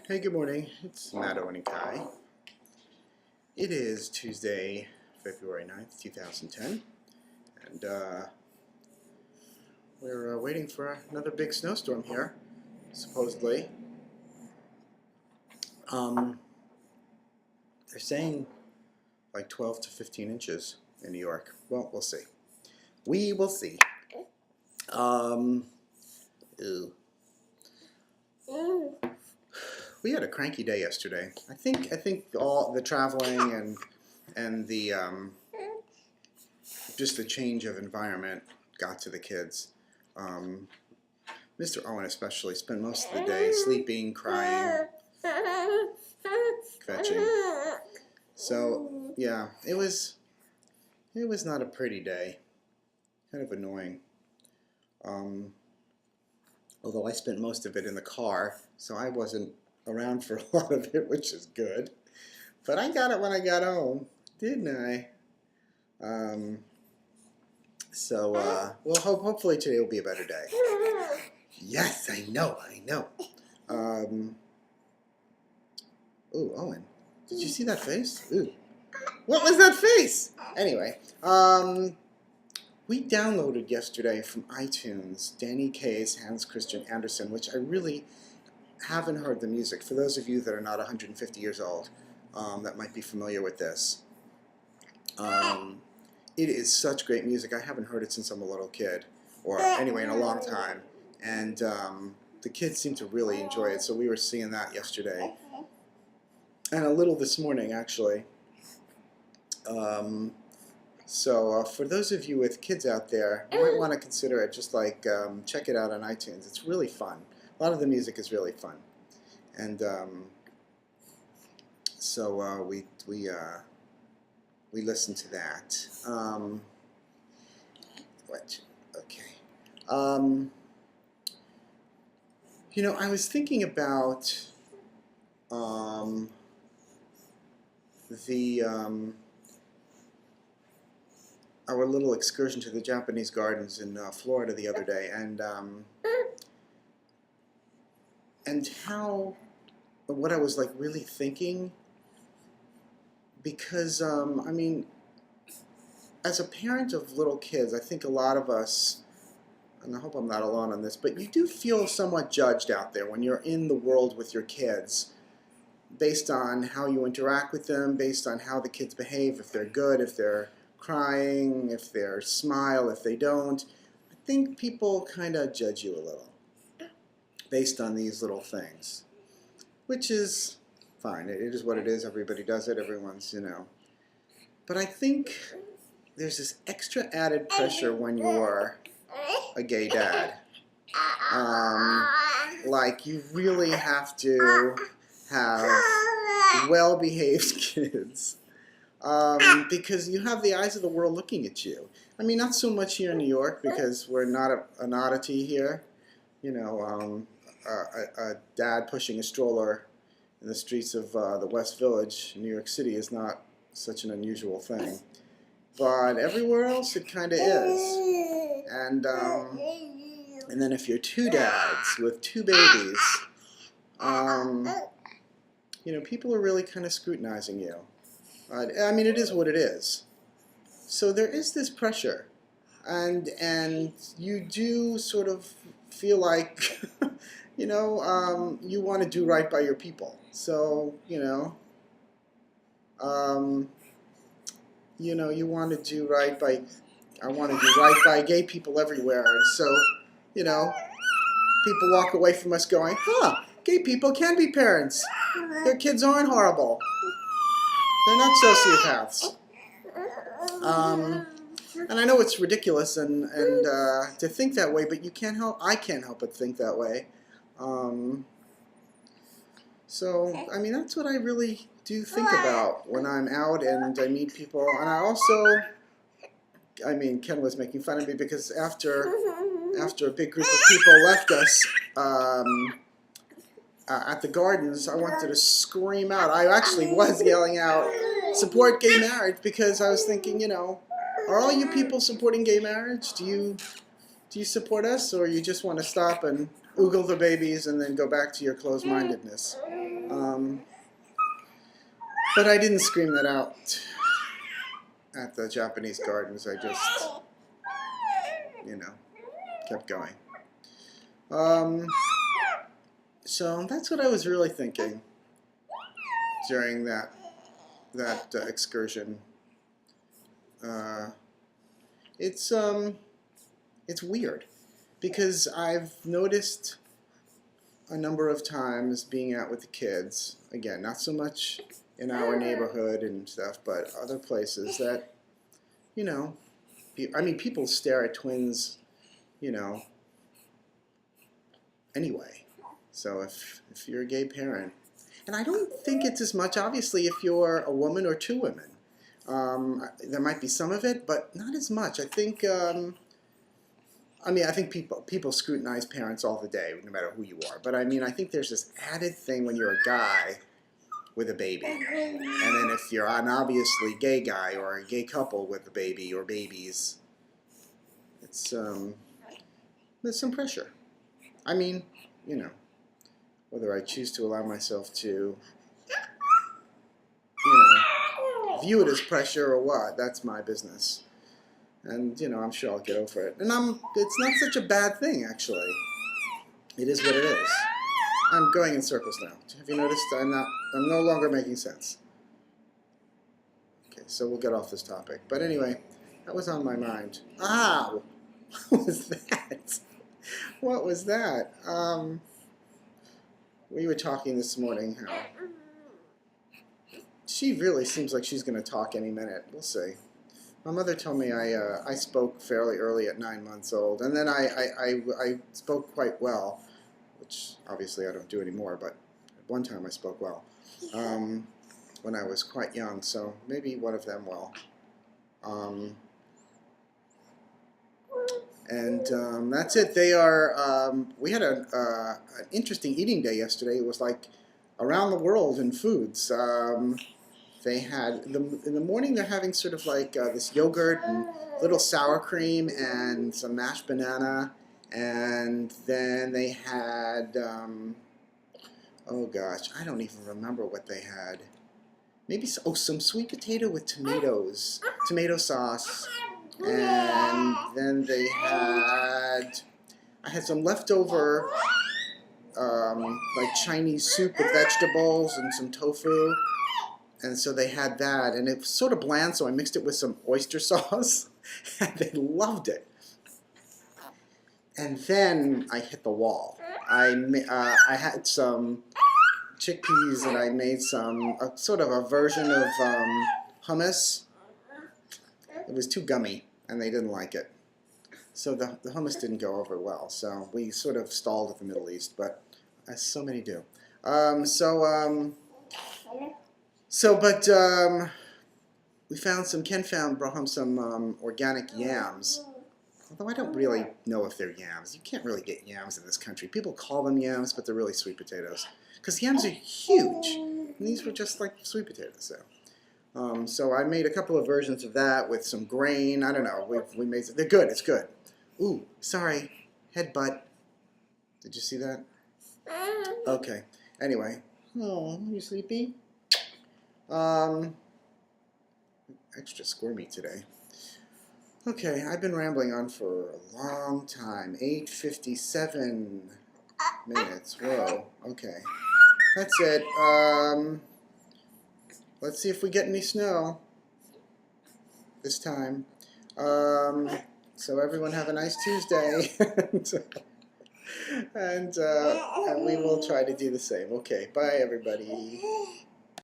Hey, good morning. It's Matt Onikai. It is Tuesday, February 9th, 2010, and we're waiting for another big snowstorm here, supposedly. They're saying like 12 to 15 inches in New York. Well, we'll see. We will see. Ew. We had a cranky day yesterday. I think all the traveling and the just the change of environment got to the kids. Mr. Owen especially spent most of the day sleeping, crying, fetching. So yeah, it was not a pretty day. Kind of annoying. Although I spent most of it in the car, so I wasn't around for a lot of it, which is good. But I got it when I got home, didn't I? Well, hopefully today will be a better day. Yes, I know. Ooh, Owen, did you see that face? Ooh, what was that face? Anyway, we downloaded yesterday from iTunes Danny Kaye's Hans Christian Andersen, which I really haven't heard the music. For those of you that are not 150 years old, that might be familiar with this. It is such great music. I haven't heard it since I'm a little kid, or anyway, in a long time. And the kids seem to really enjoy it, so we were singing that yesterday. And a little this morning, actually. For those of you with kids out there, you might want to consider it. Just like check it out on iTunes. It's really fun. A lot of the music is really fun, and we listened to that. Okay. I was thinking about our little excursion to the Japanese gardens in Florida the other day, and what I was like really thinking, because I mean, as a parent of little kids, I think a lot of us, and I hope I'm not alone on this, but you do feel somewhat judged out there when you're in the world with your kids, based on how you interact with them, based on how the kids behave, if they're good, if they're crying, if they smile, if they don't. I think people kind of judge you a little based on these little things, which is fine. It is what it is. Everybody does it. Everyone's, But I think there's this extra added pressure when you're a gay dad. Like, you really have to have well-behaved kids. Because you have the eyes of the world looking at you. I mean, not so much here in New York, because we're not an oddity here. A dad pushing a stroller in the streets of the West Village in New York City is not such an unusual thing. But everywhere else it kind of is. And then if you're two dads with two babies, people are really kind of scrutinizing you. I mean, it is what it is. So there is this pressure, and you do sort of feel like, you want to do right by your people. So, you want to do right by. I want to do right by gay people everywhere, and so, people walk away from us going, gay people can be parents. Their kids aren't horrible. They're not sociopaths. And I know it's ridiculous and to think that way, but I can't help but think that way. So, I mean, that's what I really do think about when I'm out and I meet people. And I also, Ken was making fun of me because after a big group of people left us, at the gardens, I wanted to scream out. I actually was yelling out, "Support gay marriage," because I was thinking, are all you people supporting gay marriage? Do you support us, or you just want to stop and oogle the babies and then go back to your closed-mindedness. But I didn't scream that out at the Japanese gardens. I just, kept going. So that's what I was really thinking during that excursion. It's weird because I've noticed a number of times being out with the kids, again, not so much in our neighborhood and stuff, but other places that, people stare at twins, anyway. So if you're a gay parent, and I don't think it's as much, obviously, if you're a woman or two women. There might be some of it, but not as much. I think, I think people scrutinize parents all the day, no matter who you are. But I think there's this added thing when you're a guy with a baby. And then if you're an obviously gay guy or a gay couple with a baby or babies, it's, there's some pressure. Whether I choose to allow myself to, view it as pressure or what, that's my business. And, I'm sure I'll get over it. And it's not such a bad thing, actually. It is what it is. I'm going in circles now. Have you noticed I'm no longer making sense? Okay, so we'll get off this topic. But anyway, that was on my mind. Ow! What was that? What was that? We were talking this morning how she really seems like she's going to talk any minute. We'll see. My mother told me I spoke fairly early at 9 months old, and then I spoke quite well, which obviously I don't do anymore, but at one time I spoke well when I was quite young, so maybe one of them will. That's it. They are. We had an interesting eating day yesterday. It was like around the world in foods. They had in the morning. They're having sort of like this yogurt and little sour cream and some mashed banana, and then they had. Oh gosh, I don't even remember what they had. Maybe some sweet potato with tomatoes, tomato sauce. And then I had some leftover, like Chinese soup with vegetables and some tofu. And so they had that, and it was sort of bland, so I mixed it with some oyster sauce, and they loved it. And then I hit the wall. I had some chickpeas, and I made sort of a version of hummus. It was too gummy, and they didn't like it. So the hummus didn't go over well. So we sort of stalled at the Middle East, but as so many do. Ken brought home some organic yams. Although I don't really know if they're yams. You can't really get yams in this country. People call them yams, but they're really sweet potatoes. Because yams are huge. And these were just like sweet potatoes. So I made a couple of versions of that with some grain. I don't know. We made. They're good. It's good. Ooh, sorry. Headbutt. Did you see that? Okay. Anyway. Oh, you sleepy? Extra squirmy today. Okay, I've been rambling on for a long time. 8:57 minutes. Whoa. Okay. That's it. Let's see if we get any snow this time. So everyone have a nice Tuesday. and we will try to do the same. Okay, bye everybody.